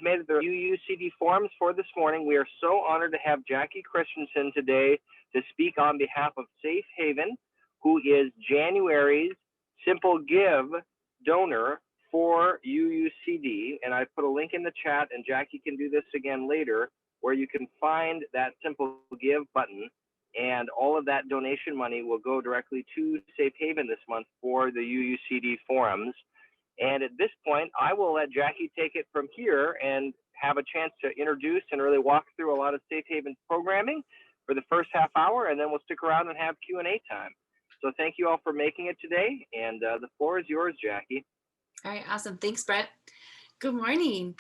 submitted their UUCD forms for this morning. We are so honored to have Jaci Christiansen today to speak on behalf of Safe Haven, who is January's Simple Give donor for UUCD. And I put a link in the chat, and Jaci can do this again later, where you can find that Simple Give button. And all of that donation money will go directly to Safe Haven this month for the UUCD forums. And at this point, I will let Jaci take it from here and have a chance to introduce and really walk through a lot of Safe Haven's programming for the first half hour, and then we'll stick around and have Q&A time. So thank you all for making it today, and the floor is yours, Jaci. All right, awesome. Thanks, Brett. Good morning.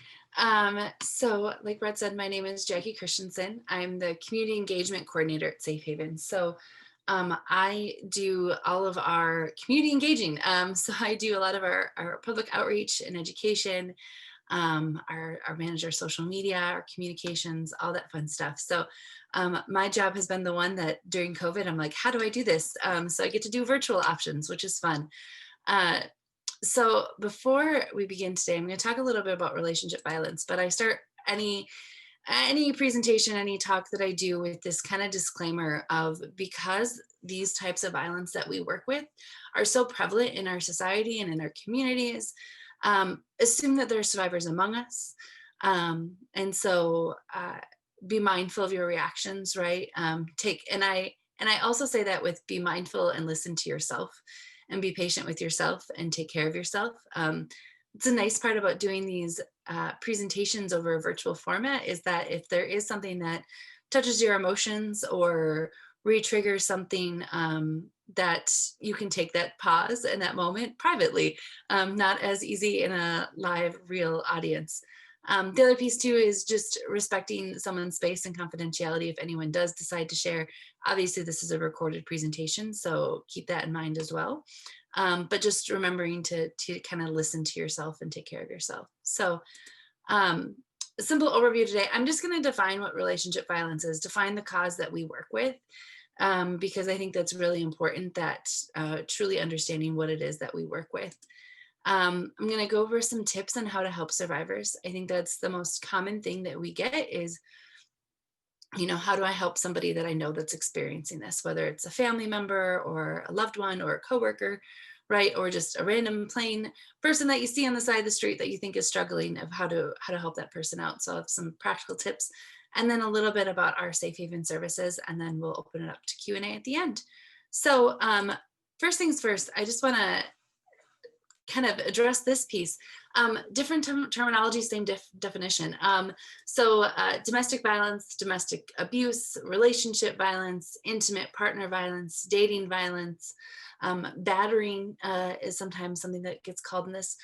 So like Brett said, my name is Jaci Christiansen. I'm the Community Engagement Coordinator at Safe Haven. So I do all of our community engaging. So I do a lot of our public outreach and education, our manage our social media, our communications, all that fun stuff. So my job has been the one that during COVID, I'm like, how do I do this? So I get to do virtual options, which is fun. So before we begin today, I'm going to talk a little bit about relationship violence, but I start any presentation, any talk that I do with this kind of disclaimer of, because these types of violence that we work with are so prevalent in our society and in our communities, assume that there are survivors among us. And so be mindful of your reactions, right? And I also say that with be mindful and listen to yourself, and be patient with yourself and take care of yourself. It's a nice part about doing these presentations over a virtual format is that if there is something that touches your emotions or re-triggers something, that you can take that pause in that moment privately, not as easy in a live real audience. The other piece too is just respecting someone's space and confidentiality if anyone does decide to share. Obviously, this is a recorded presentation, so keep that in mind as well. But just remembering to kind of listen to yourself and take care of yourself. So a simple overview today, I'm just going to define what relationship violence is, define the cause that we work with, because I think that's really important, that truly understanding what it is that we work with. I'm going to go over some tips on how to help survivors. I think that's the most common thing that we get is, how do I help somebody that I know that's experiencing this, whether it's a family member or a loved one or a coworker, right? Or just a random plain person that you see on the side of the street that you think is struggling, of how to help that person out. So I have some practical tips, and then a little bit about our Safe Haven services, and then we'll open it up to Q&A at the end. So first things first, I just want to kind of address this piece. Different terminology, same definition. So domestic violence, domestic abuse, relationship violence, intimate partner violence, dating violence, battering is sometimes something that gets called in this.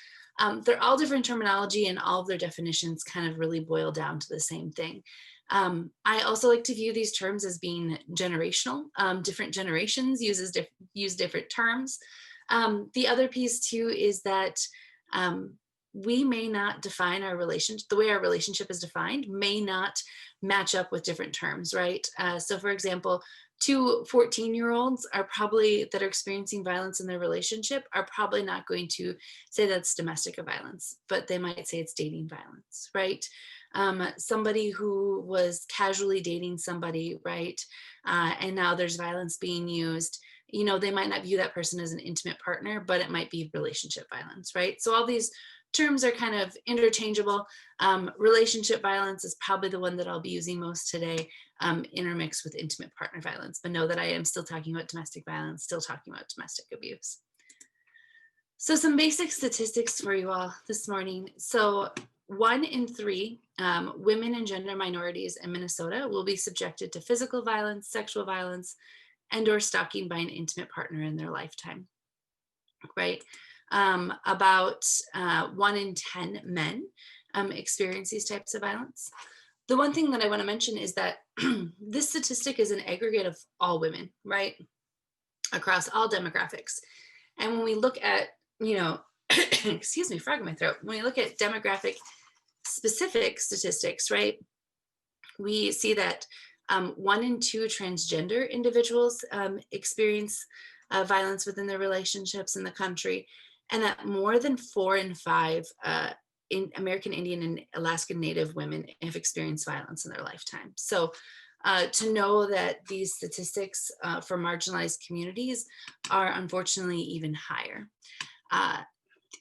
They're all different terminology, and all of their definitions kind of really boil down to the same thing. I also like to view these terms as being generational. Different generations use different terms. The other piece too is that we may not define our relationship, the way our relationship is defined may not match up with different terms, right? So for example, two 14-year-olds are probably, that are experiencing violence in their relationship, are probably not going to say that's domestic violence, but they might say it's dating violence, right? Somebody who was casually dating somebody, right? And now there's violence being used, they might not view that person as an intimate partner, but it might be relationship violence, right? So all these terms are kind of interchangeable. Relationship violence is probably the one that I'll be using most today, intermixed with intimate partner violence, but know that I am still talking about domestic violence, still talking about domestic abuse. So some basic statistics for you all this morning. So 1 in 3 women and gender minorities in Minnesota will be subjected to physical violence, sexual violence, and or stalking by an intimate partner in their lifetime, right? About 1 in 10 men experience these types of violence. The one thing that I want to mention is that this statistic is an aggregate of all women, right? Across all demographics. And when we look at, excuse me, frog in my throat. When we look at demographic specific statistics, right? We see that 1 in 2 transgender individuals experience violence within their relationships in the country, and that more than 4 in 5 American Indian and Alaskan Native women have experienced violence in their lifetime. So to know that these statistics for marginalized communities are unfortunately even higher.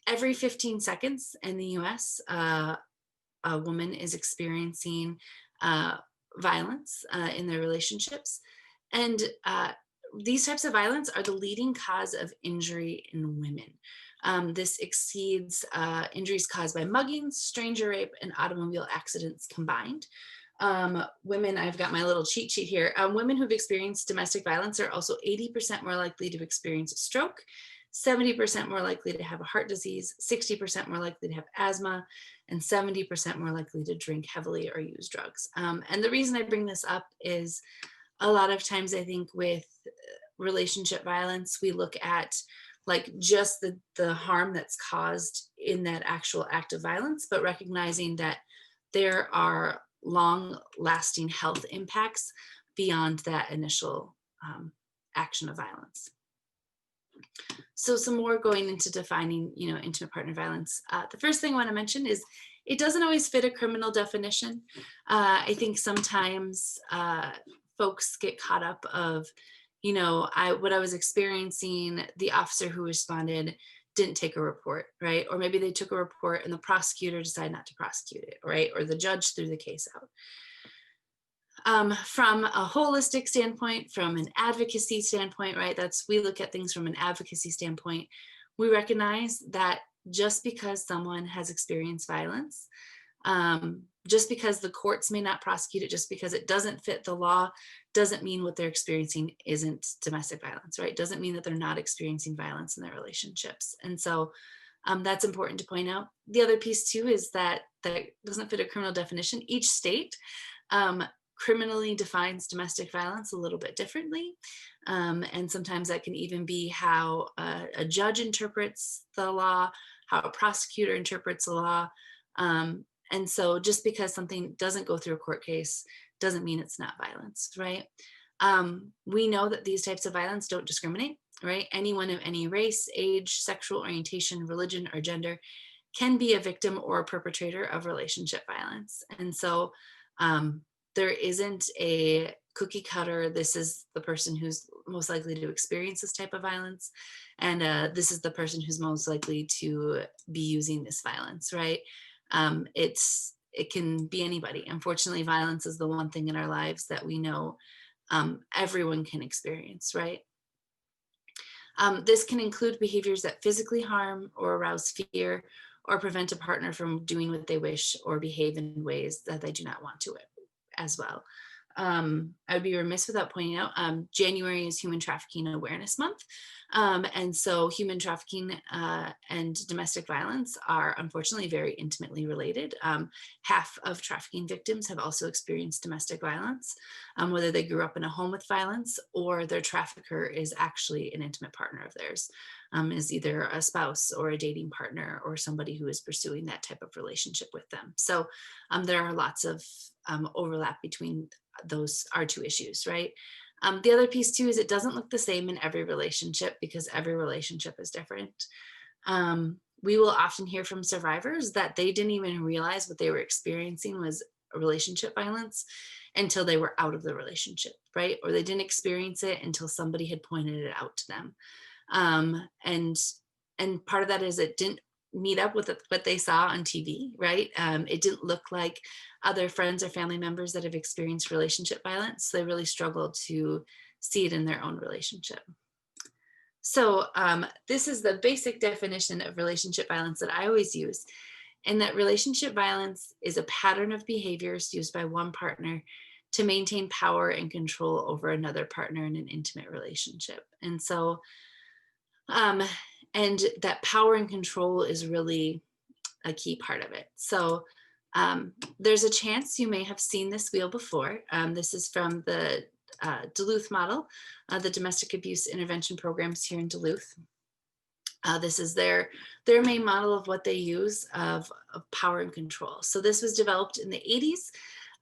Every 15 seconds in the US, a woman is experiencing violence in their relationships. And these types of violence are the leading cause of injury in women. This exceeds injuries caused by muggings, stranger rape, and automobile accidents combined. Women, I've got my little cheat sheet here. Women who've experienced domestic violence are also 80% more likely to experience a stroke, 70% more likely to have a heart disease, 60% more likely to have asthma, and 70% more likely to drink heavily or use drugs. And the reason I bring this up is a lot of times I think with relationship violence, we look at like just the harm that's caused in that actual act of violence, but recognizing that there are long lasting health impacts beyond that initial action of violence. So some more going into defining, intimate partner violence. The first thing I want to mention is it doesn't always fit a criminal definition. I think sometimes folks get caught up of, what I was experiencing, the officer who responded didn't take a report, right? Or maybe they took a report and the prosecutor decided not to prosecute it, right? Or the judge threw the case out. From a holistic standpoint, from an advocacy standpoint, right? We look at things from an advocacy standpoint. We recognize that just because someone has experienced violence, just because the courts may not prosecute it, just because it doesn't fit the law, doesn't mean what they're experiencing isn't domestic violence, right? Doesn't mean that they're not experiencing violence in their relationships. And so that's important to point out. The other piece too is that doesn't fit a criminal definition. Each state criminally defines domestic violence a little bit differently. And sometimes that can even be how a judge interprets the law, how a prosecutor interprets the law. And so just because something doesn't go through a court case doesn't mean it's not violence, right? We know that these types of violence don't discriminate, right? Anyone of any race, age, sexual orientation, religion, or gender can be a victim or a perpetrator of relationship violence. And so there isn't a cookie cutter, this is the person who's most likely to experience this type of violence, and this is the person who's most likely to be using this violence, right? It can be anybody. Unfortunately, violence is the one thing in our lives that we know everyone can experience, right? This can include behaviors that physically harm or arouse fear or prevent a partner from doing what they wish or behave in ways that they do not want to as well. I would be remiss without pointing out January is Human Trafficking Awareness Month. And so human trafficking and domestic violence are unfortunately very intimately related. Half of trafficking victims have also experienced domestic violence, whether they grew up in a home with violence or their trafficker is actually an intimate partner of theirs, is either a spouse or a dating partner or somebody who is pursuing that type of relationship with them. So there are lots of overlap between those are two issues, right? The other piece too is it doesn't look the same in every relationship because every relationship is different. We will often hear from survivors that they didn't even realize what they were experiencing was a relationship violence until they were out of the relationship, right? Or they didn't experience it until somebody had pointed it out to them. And part of that is it didn't meet up with what they saw on TV, right? It didn't look like other friends or family members that have experienced relationship violence. They really struggle to see it in their own relationship. So this is the basic definition of relationship violence that I always use, and that relationship violence is a pattern of behaviors used by one partner to maintain power and control over another partner in an intimate relationship. And so, and that power and control is really a key part of it. So there's a chance you may have seen this wheel before. This is from the Duluth model, the domestic abuse intervention programs here in Duluth. This is their main model of what they use of power and control. So this was developed in the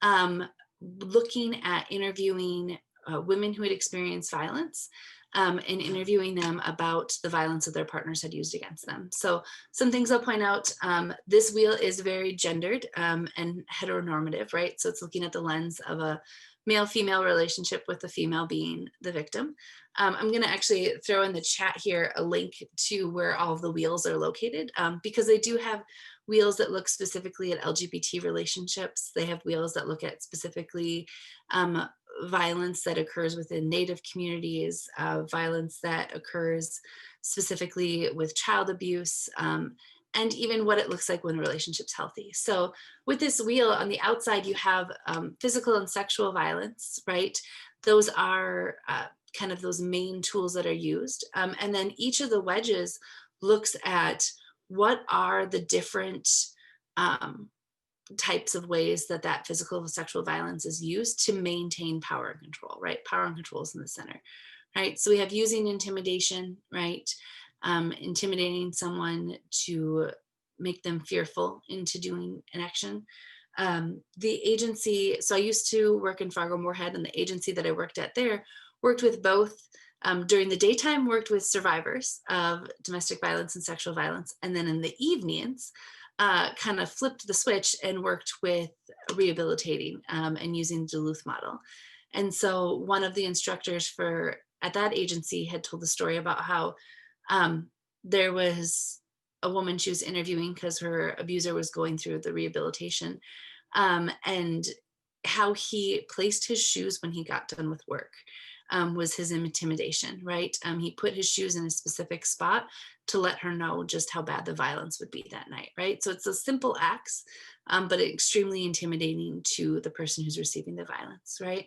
80s, looking at interviewing women who had experienced violence and interviewing them about the violence that their partners had used against them. So some things I'll point out, this wheel is very gendered and heteronormative, right? So it's looking at the lens of a male-female relationship with the female being the victim. I'm going to actually throw in the chat here a link to where all of the wheels are located, because they do have wheels that look specifically at LGBT relationships. They have wheels that look at specifically violence that occurs within Native communities, violence that occurs specifically with child abuse, and even what it looks like when a relationship's healthy. So with this wheel on the outside, you have physical and sexual violence, right? Those are kind of those main tools that are used. And then each of the wedges looks at what are the different types of ways that that physical and sexual violence is used to maintain power and control, right? Power and control is in the center, right? So we have using intimidation, right? Intimidating someone to make them fearful into doing an action. The agency, so I used to work in Fargo-Moorhead, and the agency that I worked at there worked with both, during the daytime, worked with survivors of domestic violence and sexual violence. And then in the evenings, kind of flipped the switch and worked with rehabilitating and using the Duluth model. And so one of the instructors at that agency had told the story about how there was a woman she was interviewing because her abuser was going through the rehabilitation, and how he placed his shoes when he got done with work was his intimidation, right? He put his shoes in a specific spot to let her know just how bad the violence would be that night, right? So it's those simple acts, but extremely intimidating to the person who's receiving the violence, right?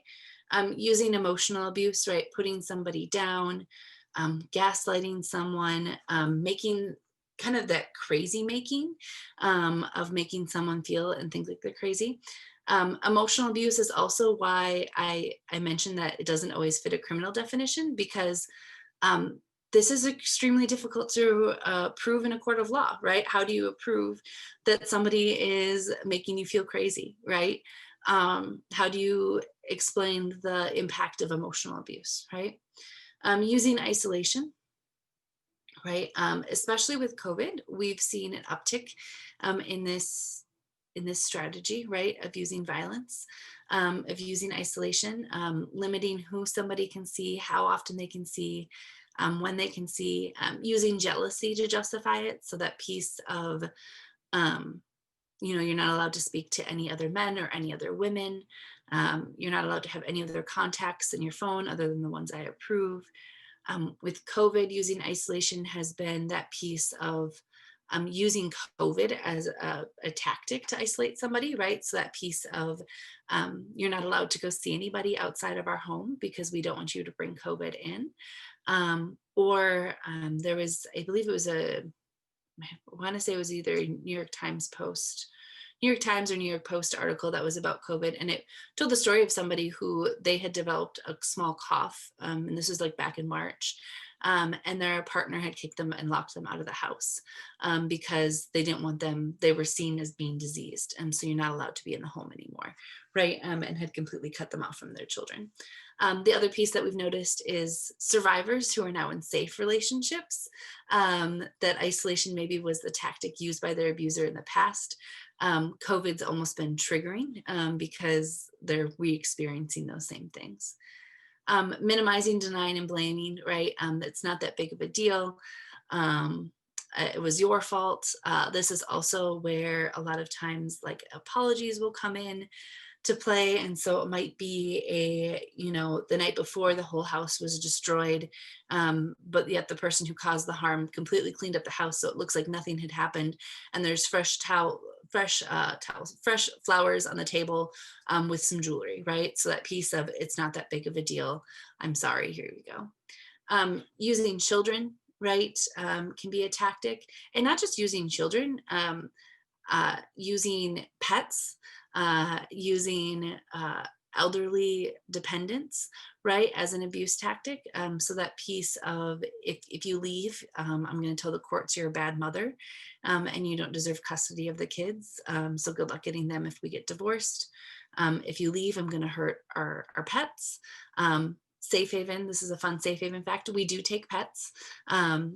Using emotional abuse, right? Putting somebody down, gaslighting someone, making kind of that crazy making of making someone feel and think like they're crazy. Emotional abuse is also why I mentioned that it doesn't always fit a criminal definition, because this is extremely difficult to prove in a court of law, right? How do you prove that somebody is making you feel crazy, right? How do you explain the impact of emotional abuse, right? Using isolation, right? Especially with COVID, we've seen an uptick in this strategy, right, of using violence, of using isolation, limiting who somebody can see, how often they can see, when they can see, using jealousy to justify it. So that piece of, you're not allowed to speak to any other men or any other women. You're not allowed to have any other contacts in your phone other than the ones I approve. With COVID, using isolation has been that piece of using COVID as a tactic to isolate somebody, right? So that piece of you're not allowed to go see anybody outside of our home because we don't want you to bring COVID in. There was, I believe it was I want to say it was either New York Times or New York Post article that was about COVID. And it told the story of somebody who they had developed a small cough. And this was like back in March. And their partner had kicked them and locked them out of the house because they didn't want them, they were seen as being diseased. And so you're not allowed to be in the home anymore, right? And had completely cut them off from their children. The other piece that we've noticed is survivors who are now in safe relationships, that isolation maybe was the tactic used by their abuser in the past. COVID's almost been triggering because they're re-experiencing those same things. Minimizing, denying, and blaming, right? It's not that big of a deal. It was your fault. This is also where a lot of times like apologies will come in to play. And so it might be the night before the whole house was destroyed, but yet the person who caused the harm completely cleaned up the house so it looks like nothing had happened. And there's fresh flowers on the table with some jewelry, right? So that piece of it's not that big of a deal. I'm sorry, here we go. Using children, right, can be a tactic. And not just using children, using pets, using elderly dependents, right, as an abuse tactic. So that piece of if you leave, I'm going to tell the courts you're a bad mother and you don't deserve custody of the kids. So good luck getting them if we get divorced. If you leave, I'm going to hurt our pets. Safe Haven, this is a fun Safe Haven fact, we do take pets.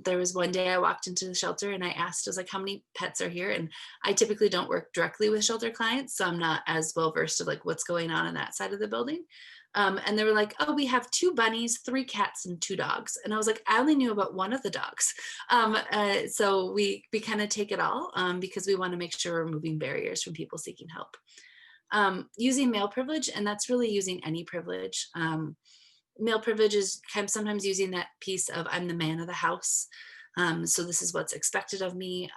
There was one day I walked into the shelter and I asked, I was like, how many pets are here? And I typically don't work directly with shelter clients, so I'm not as well versed of like what's going on that side of the building. And they were like, oh, we have 2 bunnies, 3 cats, and 2 dogs. And I was like, I only knew about one of the dogs. So we kind of take it all because we want to make sure we're removing barriers from people seeking help. Using male privilege, and that's really using any privilege. Male privilege is kind of sometimes using that piece of I'm the man of the house. So this is what's expected of me.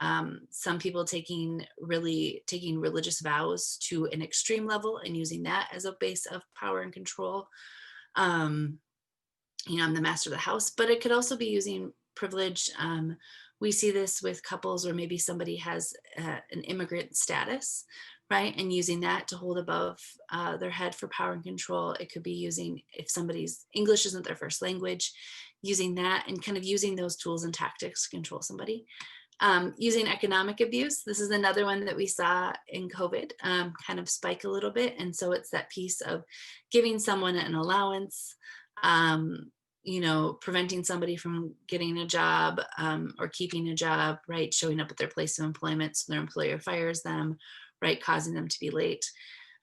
Some people taking religious vows to an extreme level and using that as a base of power and control. I'm the master of the house, but it could also be using privilege. We see this with couples where maybe somebody has an immigrant status, right? And using that to hold above their head for power and control. It could be using, if somebody's English isn't their first language, using that and kind of using those tools and tactics to control somebody. Using economic abuse. This is another one that we saw in COVID kind of spike a little bit. And so it's that piece of giving someone an allowance, preventing somebody from getting a job or keeping a job, right? Showing up at their place of employment so their employer fires them, right? Causing them to be late.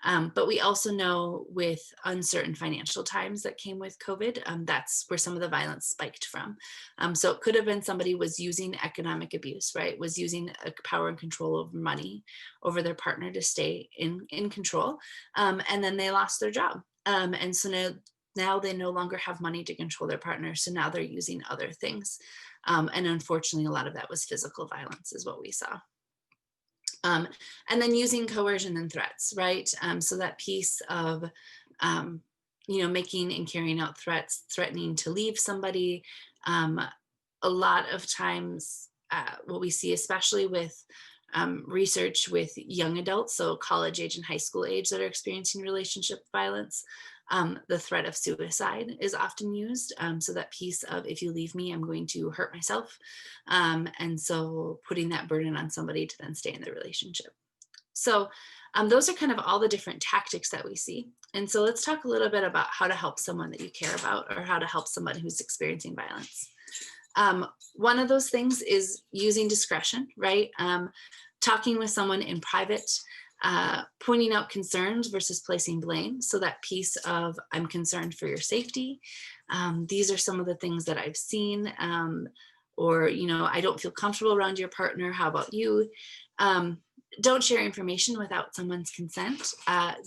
But we also know with uncertain financial times that came with COVID, that's where some of the violence spiked from. So it could have been somebody was using economic abuse, right? Was using power and control over money, over their partner to stay in control. And then they lost their job. And so now they no longer have money to control their partner. So now they're using other things. And unfortunately, a lot of that was physical violence is what we saw. And then using coercion and threats, right? So that piece of, making and carrying out threats, threatening to leave somebody. A lot of times what we see, especially with research with young adults, so college age and high school age that are experiencing relationship violence, the threat of suicide is often used. So that piece of, if you leave me, I'm going to hurt myself. And so putting that burden on somebody to then stay in the relationship. So those are kind of all the different tactics that we see. And so let's talk a little bit about how to help someone that you care about or how to help someone who's experiencing violence. One of those things is using discretion, right? Talking with someone in private, pointing out concerns versus placing blame. So that piece of, I'm concerned for your safety. These are some of the things that I've seen, or, I don't feel comfortable around your partner. How about you? Don't share information without someone's consent.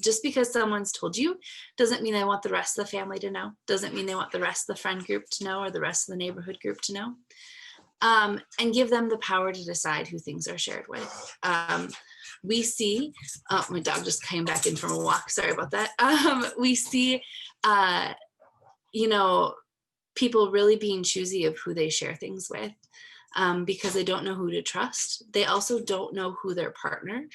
Just because someone's told you doesn't mean they want the rest of the family to know, doesn't mean they want the rest of the friend group to know or the rest of the neighborhood group to know. And give them the power to decide who things are shared with. We see, my dog just came back in from a walk, sorry about that. We see, people really being choosy of who they share things with. Because they don't know who to trust. They also don't know who their partner,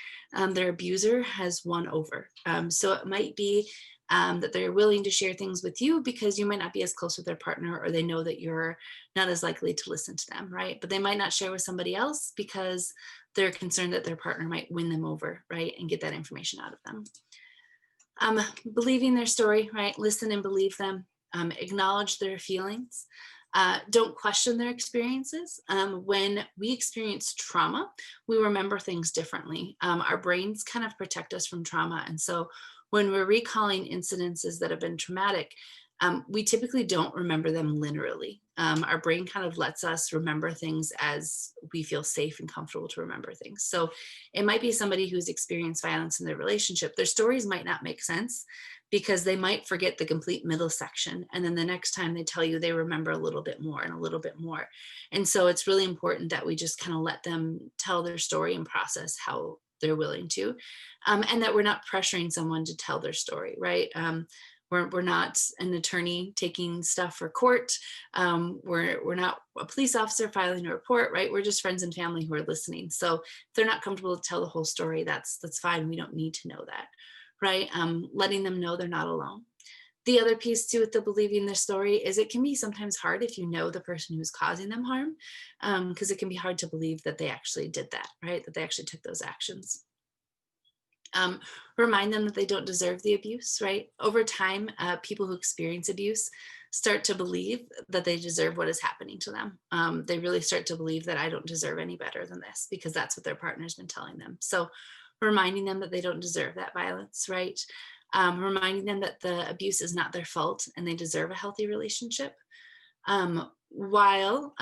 their abuser, has won over. So it might be that they're willing to share things with you because you might not be as close with their partner, or they know that you're not as likely to listen to them, right? But they might not share with somebody else because they're concerned that their partner might win them over, right? And get that information out of them. Believing their story, right? Listen and believe them. Acknowledge their feelings. Don't question their experiences. When we experience trauma, we remember things differently. Our brains kind of protect us from trauma. And so when we're recalling incidences that have been traumatic, we typically don't remember them linearly. Our brain kind of lets us remember things as we feel safe and comfortable to remember things. So it might be somebody who's experienced violence in their relationship. Their stories might not make sense because they might forget the complete middle section. And then the next time they tell you, they remember a little bit more and a little bit more. And so it's really important that we just kind of let them tell their story and process how they're willing to, and that we're not pressuring someone to tell their story, right? We're not an attorney taking stuff for court. We're not a police officer filing a report, right? We're just friends and family who are listening. So if they're not comfortable to tell the whole story, that's fine. We don't need to know that, right? Letting them know they're not alone. The other piece too with the believing their story is it can be sometimes hard if you know the person who's causing them harm, because it can be hard to believe that they actually did that, right? That they actually took those actions. Remind them that they don't deserve the abuse, right? Over time, people who experience abuse start to believe that they deserve what is happening to them. They really start to believe that I don't deserve any better than this, because that's what their partner's been telling them. So reminding them that they don't deserve that violence, right? Reminding them that the abuse is not their fault and they deserve a healthy relationship. While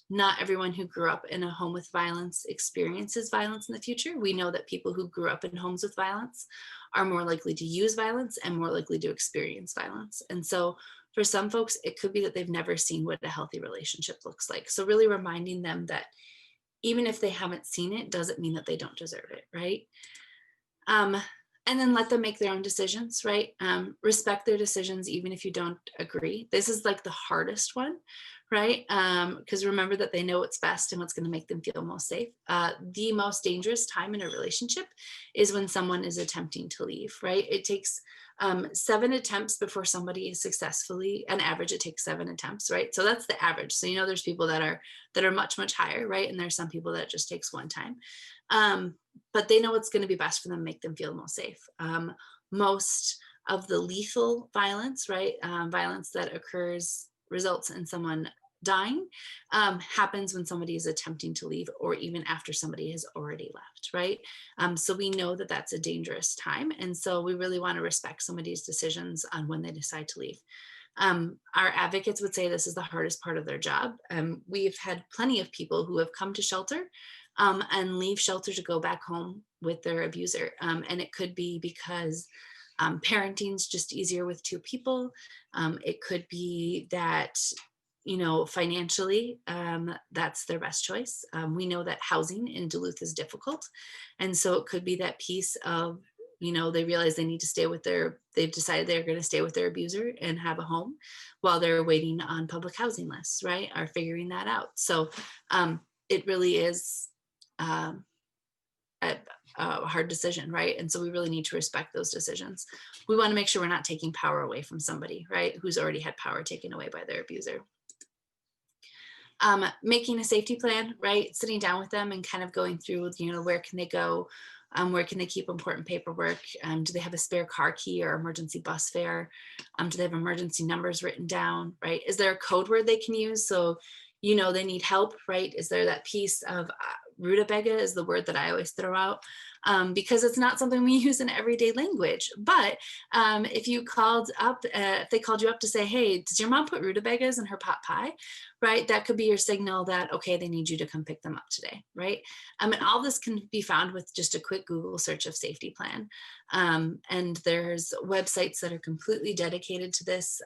not everyone who grew up in a home with violence experiences violence in the future, we know that people who grew up in homes with violence are more likely to use violence and more likely to experience violence. And so for some folks, it could be that they've never seen what a healthy relationship looks like. So really reminding them that even if they haven't seen it, doesn't mean that they don't deserve it, right? And then let them make their own decisions, right? Respect their decisions, even if you don't agree. This is like the hardest one, right? Because remember that they know what's best and what's going to make them feel most safe. The most dangerous time in a relationship is when someone is attempting to leave, right? It takes 7 attempts before somebody is successfully, on average, it takes 7 attempts, right? So that's the average. So, there's people that are much, much higher, right? And there's some people that it just takes 1 time. But they know what's going to be best for them, make them feel most safe. Most of the lethal violence, right? Violence that results in someone dying, happens when somebody is attempting to leave, or even after somebody has already left, right? So we know that that's a dangerous time. And so we really want to respect somebody's decisions on when they decide to leave. Our advocates would say this is the hardest part of their job. We've had plenty of people who have come to shelter and leave shelter to go back home with their abuser. And it could be because parenting's just easier with 2 people. It could be that, financially, that's their best choice. We know that housing in Duluth is difficult. And so it could be that piece of, they realize they need to they've decided they're going to stay with their abuser and have a home while they're waiting on public housing lists, right? Or figuring that out. So it really is a hard decision, right? And so we really need to respect those decisions. We want to make sure we're not taking power away from somebody, right, who's already had power taken away by their abuser. Making a safety plan, right? Sitting down with them and kind of going through, where can they go? Where can they keep important paperwork? Do they have a spare car key or emergency bus fare? Do they have emergency numbers written down, right? Is there a code word they can use? So, they need help, right? Is there that piece of rutabaga is the word that I always throw out, because it's not something we use in everyday language. But if they called you up to say, hey, does your mom put rutabagas in her pot pie, right? That could be your signal that, okay, they need you to come pick them up today, right? And all this can be found with just a quick Google search of safety plan. And there's websites that are completely dedicated to this.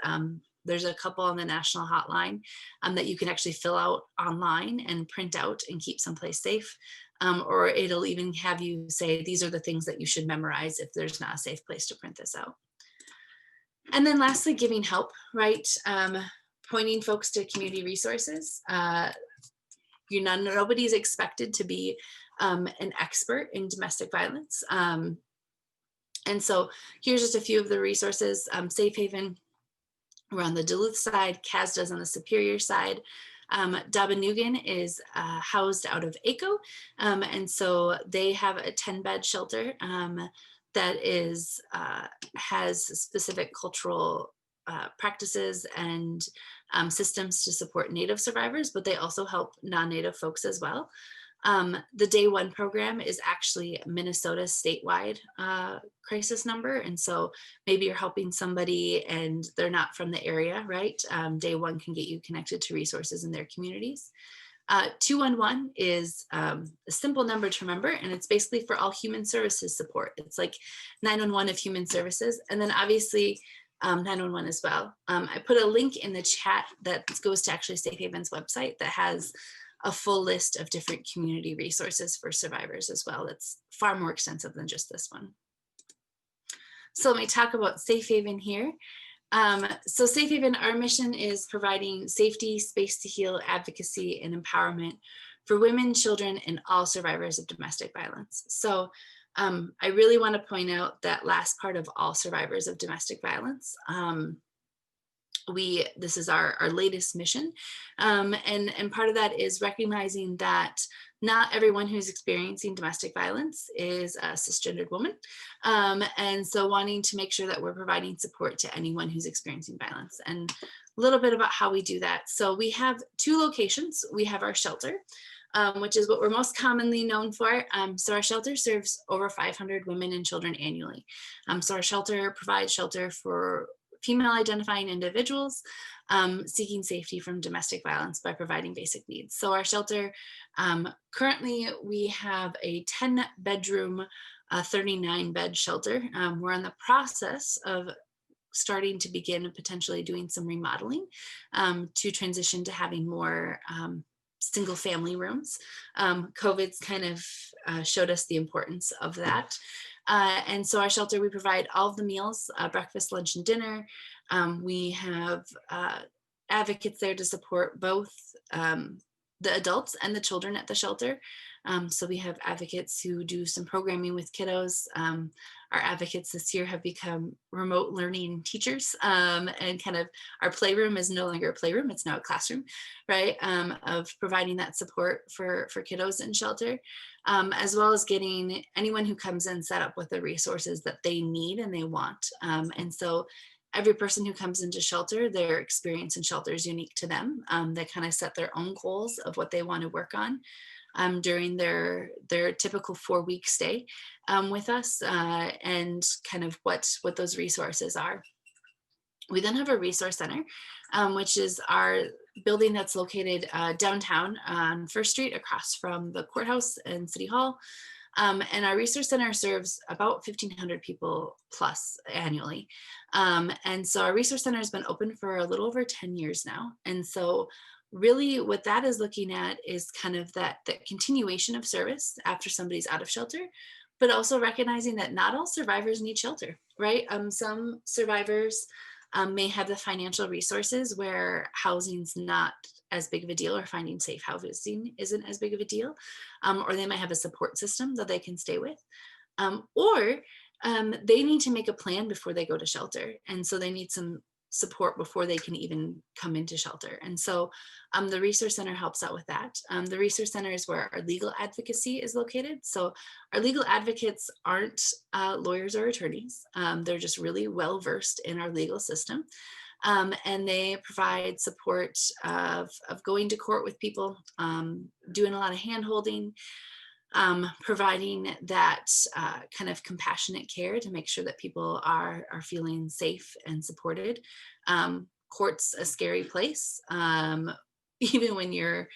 There's a couple on the national hotline that you can actually fill out online and print out and keep someplace safe. Or it'll even have you say, these are the things that you should memorize if there's not a safe place to print this out. And then lastly, giving help, right? Pointing folks to community resources. Nobody's expected to be an expert in domestic violence. And so here's just a few of the resources. Safe Haven, we're on the Duluth side, CASDA's on the Superior side. Dabanugan is housed out of ACO. And so they have a 10-bed shelter that has specific cultural practices and systems to support Native survivors, but they also help non-Native folks as well. The Day One program is actually Minnesota's statewide crisis number. And so maybe you're helping somebody and they're not from the area, right? Day One can get you connected to resources in their communities. 211 is a simple number to remember, and it's basically for all human services support. It's like 911 of human services. And then obviously 911 as well. I put a link in the chat that goes to actually Safe Haven's website that has a full list of different community resources for survivors as well. It's far more extensive than just this one. So let me talk about Safe Haven here. So Safe Haven, our mission is providing safety, space to heal, advocacy, and empowerment for women, children, and all survivors of domestic violence. So I really want to point out that last part of all survivors of domestic violence. This is our latest mission. And part of that is recognizing that not everyone who's experiencing domestic violence is a cisgendered woman. And so wanting to make sure that we're providing support to anyone who's experiencing violence. And a little bit about how we do that. So we have 2 locations. We have our shelter, which is what we're most commonly known for. So our shelter serves over 500 women and children annually. So our shelter provides shelter for female identifying individuals seeking safety from domestic violence by providing basic needs. So our shelter, currently we have a 10-bedroom, 39-bed shelter. We're in the process of starting to begin potentially doing some remodeling to transition to having more single family rooms. COVID's kind of showed us the importance of that. And so our shelter, we provide all of the meals, breakfast, lunch, and dinner. We have advocates there to support both the adults and the children at the shelter. So we have advocates who do some programming with kiddos. Our advocates this year have become remote learning teachers, and kind of our playroom is no longer a playroom, it's now a classroom, right? Of providing that support for kiddos in shelter, as well as getting anyone who comes in set up with the resources that they need and they want. And so every person who comes into shelter, their experience in shelter is unique to them. They kind of set their own goals of what they want to work on during their typical 4-week stay with us, and kind of what those resources are. We then have a resource center, which is our building that's located downtown on First Street across from the courthouse and City Hall. And our resource center serves about 1,500 people plus annually. And so our resource center has been open for a little over 10 years now. And so really what that is looking at is kind of that continuation of service after somebody's out of shelter, but also recognizing that not all survivors need shelter, right? Some survivors may have the financial resources where housing's not as big of a deal, or finding safe housing isn't as big of a deal, or they might have a support system that they can stay with, or they need to make a plan before they go to shelter, and so they need some support before they can even come into shelter. And so the Resource Center helps out with that. The Resource Center is where our legal advocacy is located. So our legal advocates aren't lawyers or attorneys. They're just really well versed in our legal system. And they provide support of going to court with people, doing a lot of hand holding, providing that kind of compassionate care to make sure that people are feeling safe and supported. Court's a scary place, even when you're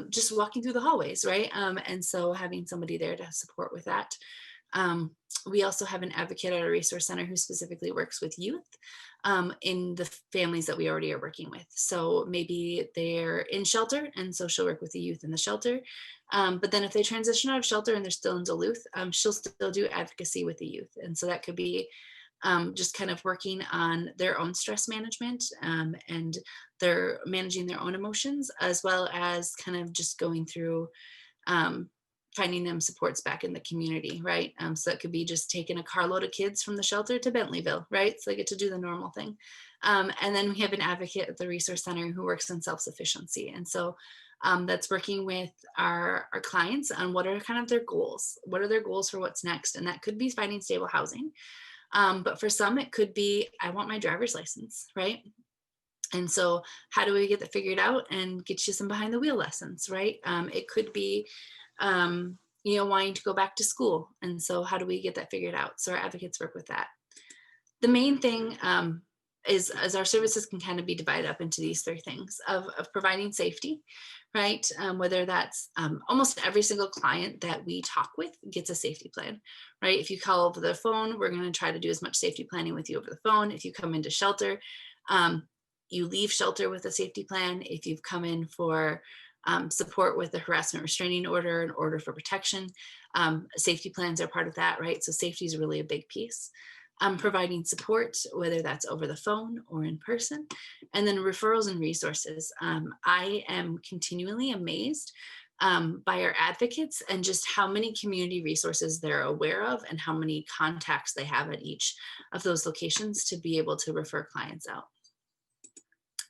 just walking through the hallways, right? And so having somebody there to support with that. We also have an advocate at our resource center who specifically works with youth in the families that we already are working with. So maybe they're in shelter, and so she'll work with the youth in the shelter. But then if they transition out of shelter and they're still in Duluth, she'll still do advocacy with the youth. And so that could be just kind of working on their own stress management, and they're managing their own emotions, as well as kind of just going through finding them supports back in the community, right? So it could be just taking a carload of kids from the shelter to Bentleyville, right? So they get to do the normal thing. And then we have an advocate at the Resource Center who works on self-sufficiency. And so that's working with our clients on what are kind of their goals. What are their goals for what's next? And that could be finding stable housing. But for some, it could be, I want my driver's license, right? And so how do we get that figured out and get you some behind the wheel lessons, right? It could be, wanting to go back to school. And so how do we get that figured out? So our advocates work with that. The main thing is our services can kind of be divided up into these 3 things of providing safety, right? Whether that's almost every single client that we talk with gets a safety plan, right? If you call over the phone, we're going to try to do as much safety planning with you over the phone. If you come into shelter, you leave shelter with a safety plan. If you've come in for support with the harassment restraining order and order for protection, safety plans are part of that, right? So safety is really a big piece. Providing support, whether that's over the phone or in person, and then referrals and resources. I am continually amazed by our advocates and just how many community resources they're aware of and how many contacts they have at each of those locations to be able to refer clients out.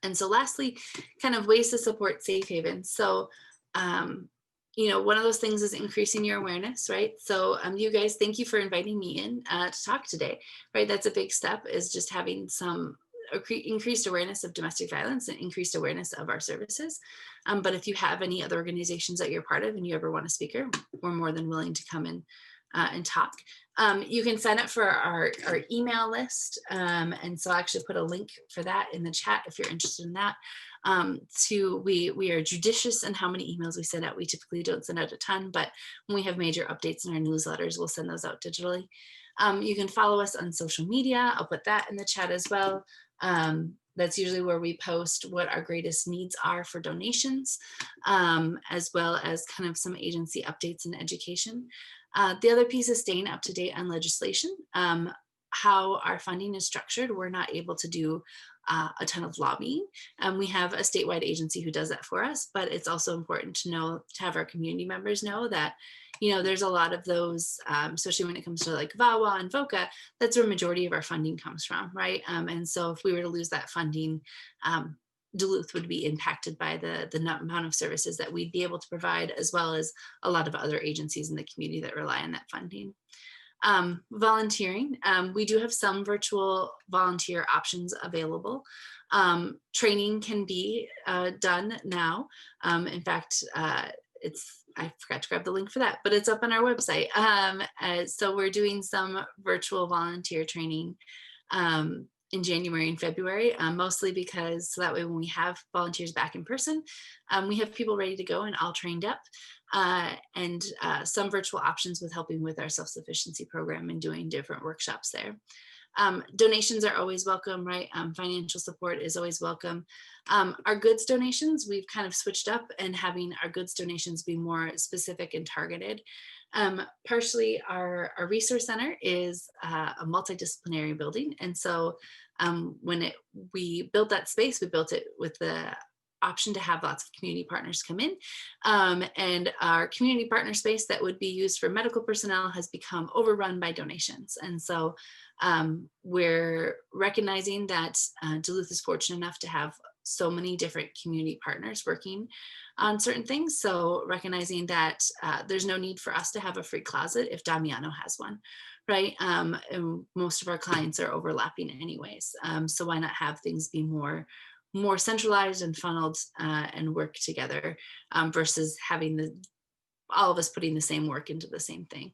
And so lastly, kind of ways to support Safe Haven. So, one of those things is increasing your awareness, right? So you guys, thank you for inviting me in to talk today, right? That's a big step, is just having some increased awareness of domestic violence and increased awareness of our services. But if you have any other organizations that you're part of and you ever want a speaker, we're more than willing to come in and talk. You can sign up for our email list. And so I actually put a link for that in the chat if you're interested in that. We are judicious in how many emails we send out. We typically don't send out a ton, but when we have major updates in our newsletters, we'll send those out digitally. You can follow us on social media. I'll put that in the chat as well. That's usually where we post what our greatest needs are for donations, as well as kind of some agency updates and education. The other piece is staying up to date on legislation. How our funding is structured, we're not able to do a ton of lobbying. We have a statewide agency who does that for us, but it's also important to know, to have our community members know that, you know, there's a lot of those, especially when it comes to like VAWA and VOCA, that's where majority of our funding comes from, right? And so if we were to lose that funding, Duluth would be impacted by the amount of services that we'd be able to provide, as well as a lot of other agencies in the community that rely on that funding. Volunteering, we do have some virtual volunteer options available. Training can be done now. In fact, I forgot to grab the link for that, but it's up on our website. So we're doing some virtual volunteer training in January and February, mostly because so that way when we have volunteers back in person, we have people ready to go and all trained up, and some virtual options with helping with our self-sufficiency program and doing different workshops there. Donations are always welcome, right? Financial support is always welcome. Our goods donations, we've kind of switched up and having our goods donations be more specific and targeted. Partially our resource center is a multidisciplinary building. And so when we built that space, we built it with the option to have lots of community partners come in. And our community partner space that would be used for medical personnel has become overrun by donations. And so we're recognizing that Duluth is fortunate enough to have so many different community partners working on certain things. So recognizing that there's no need for us to have a free closet if Damiano has one, right? And most of our clients are overlapping anyways. So why not have things be more centralized and funneled and work together versus having all of us putting the same work into the same thing.